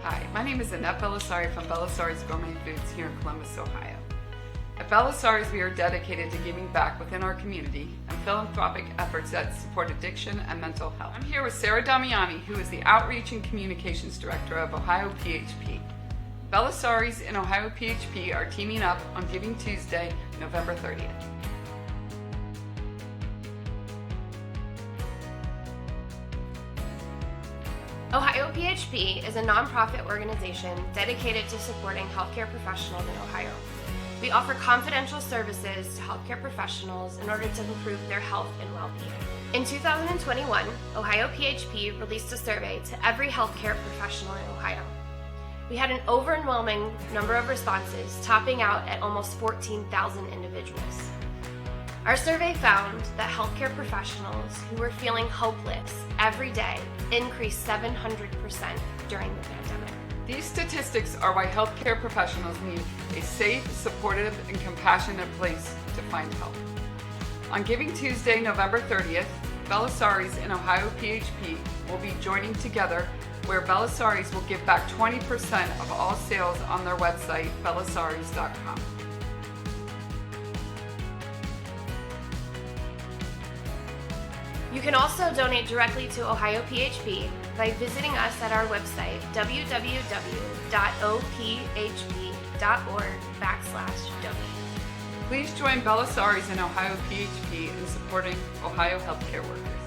Hi, my name is Annette Bellisari from Bellisari's Gourmet Foods here in Columbus, Ohio. At Bellisari's, we are dedicated to giving back within our community and philanthropic efforts that support addiction and mental health. I'm here with Sarah Damiani, who is the Outreach and Communications Director of OhioPHP. Bellisari's and OhioPHP are teaming up on Giving Tuesday, November 30th. OhioPHP is a nonprofit organization dedicated to supporting healthcare professionals in Ohio. We offer confidential services to healthcare professionals in order to improve their health and well-being. In 2021, OhioPHP released a survey to every healthcare professional in Ohio. We had an overwhelming number of responses, topping out at almost 14,000 individuals. Our survey found that healthcare professionals who were feeling hopeless every day increased 700% during the pandemic. These statistics are why healthcare professionals need a safe, supportive, and compassionate place to find help. On Giving Tuesday, November 30th, Bellisari's and OhioPHP will be joining together, where Bellisari's will give back 20% of all sales on their website, bellisaris.com. You can also donate directly to OhioPHP by visiting us at our website, www.ophp.org/donate. Please join Bellisari's and OhioPHP in supporting Ohio healthcare workers.